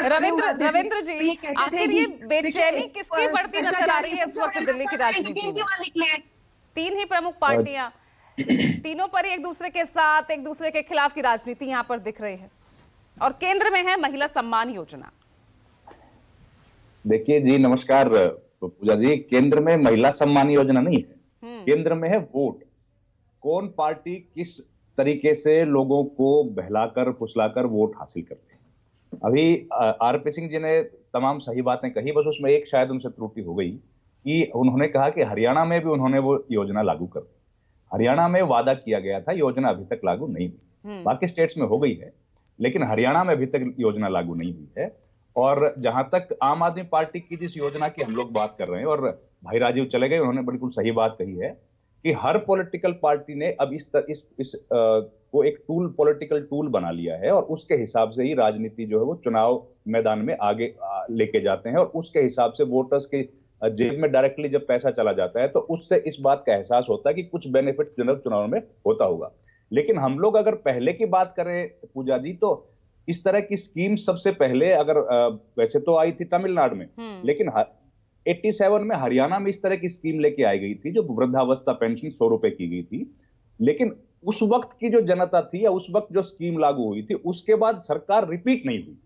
रविंद्र रविंद्र तो जी, आखिर ये बेचैनी किसकी बढ़ती नजर आ रही है इस वक्त दिल्ली की राजनीति में? तीन ही प्रमुख पार्टियां, तीनों पर ही एक दूसरे के साथ, एक दूसरे के खिलाफ की राजनीति यहां पर दिख रही है, और केंद्र में है महिला सम्मान योजना। देखिए जी, नमस्कार पूजा जी। केंद्र में महिला सम्मान योजना नहीं है, केंद्र में है वोट। कौन पार्टी किस तरीके से लोगों को बहलाकर फुसलाकर वोट हासिल करते हैं। अभी आरपी सिंह जी ने तमाम सही बातें कही, बस उसमें एक शायद उनसे त्रुटि हो गई कि उन्होंने कहा कि हरियाणा में भी उन्होंने वो योजना लागू कर दी। हरियाणा में वादा किया गया था, योजना अभी तक लागू नहीं हुई। बाकी स्टेट्स में हो गई है, लेकिन हरियाणा में अभी तक योजना लागू नहीं हुई है। और जहां तक आम आदमी पार्टी की जिस योजना की हम लोग बात कर रहे हैं, और भाई राजीव चले गए, उन्होंने बिल्कुल सही बात कही है कि हर पॉलिटिकल पार्टी ने अब को एक पॉलिटिकल टूल बना लिया है, और उसके हिसाब से ही राजनीति जो है वो चुनाव मैदान में आगे लेके जाते हैं, और उसके हिसाब से वोटर्स के जेब में डायरेक्टली जब पैसा चला जाता है तो उससे इस बात का एहसास होता है कि कुछ बेनिफिट जनरल चुनाव में होता होगा। लेकिन हम लोग अगर पहले की बात करें पूजा जी, तो इस तरह की स्कीम सबसे पहले अगर वैसे तो आई थी तमिलनाडु में, लेकिन 87 में हरियाणा में इस तरह की स्कीम लेके आई गई थी, जो वृद्धावस्था पेंशन 100 रुपए की गई थी। लेकिन उस वक्त की जो जनता थी, या उस वक्त जो स्कीम लागू हुई थी, उसके बाद सरकार रिपीट नहीं हुई।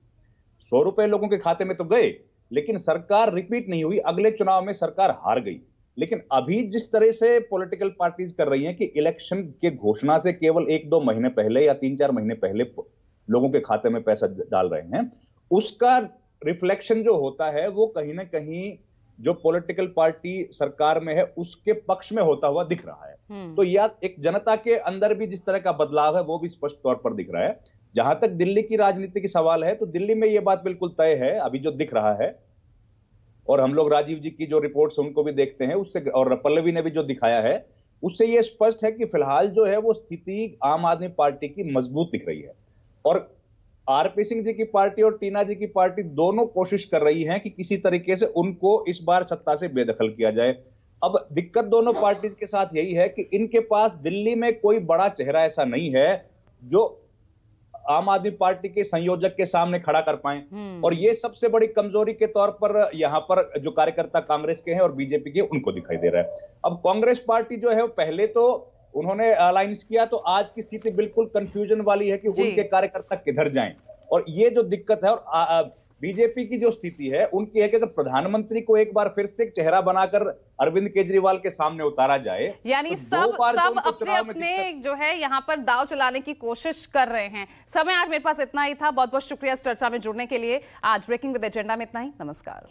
100 रुपए लोगों के खाते में तो गए, लेकिन सरकार रिपीट नहीं हुई। अगले चुनाव में सरकार हार गई। लेकिन अभी जिस तरह से पॉलिटिकल पार्टीज कर रही हैं कि इलेक्शन के घोषणा से केवल 1-2 महीने पहले या 3-4 महीने पहले लोगों के खाते में पैसा डाल रहे हैं, उसका रिफ्लेक्शन जो होता है वो कहीं ना कहीं जो पॉलिटिकल पार्टी सरकार में है उसके पक्ष में होता हुआ दिख रहा है। तो या एक जनता के अंदर भी जिस तरह का बदलाव है वो भी स्पष्ट तौर पर दिख रहा है। जहां तक दिल्ली की राजनीति की सवाल है, तो दिल्ली में यह बात बिल्कुल तय है अभी जो दिख रहा है, और हम लोग राजीव जी की जो रिपोर्ट्स उनको भी देखते हैं उससे, और पल्लवी ने भी जो दिखाया है उससे यह स्पष्ट है कि फिलहाल जो है वो स्थिति आम आदमी पार्टी की मजबूत दिख रही है। और आरपी सिंह जी की पार्टी और टीना जी की पार्टी दोनों कोशिश कर रही हैं कि किसी तरीके से उनको इस बार सत्ता से बेदखल किया जाए। अब दिक्कत दोनों पार्टीज के साथ यही है कि इनके पास दिल्ली में कोई बड़ा चेहरा ऐसा नहीं है जो आम आदमी पार्टी के संयोजक के सामने खड़ा कर पाए, और ये सबसे बड़ी कमजोरी के तौर पर यहां पर जो कार्यकर्ता कांग्रेस के हैं और बीजेपी के, उनको दिखाई दे रहा है। अब कांग्रेस पार्टी जो है पहले तो उन्होंने अलायंस किया, तो आज की स्थिति बिल्कुल कंफ्यूजन वाली है कि उनके कार्यकर्ता किधर जाएं। और ये जो दिक्कत है, और बीजेपी की जो स्थिति है उनकी है कि अगर प्रधानमंत्री को एक बार फिर से एक चेहरा बनाकर अरविंद केजरीवाल के सामने उतारा जाए, यानी तो सब अपने अपने जो है यहाँ पर दाव चलाने की कोशिश कर रहे हैं। समय आज मेरे पास इतना ही था। बहुत बहुत शुक्रिया इस चर्चा में जुड़ने के लिए। आज ब्रेकिंग विद एजेंडा में इतना ही। नमस्कार।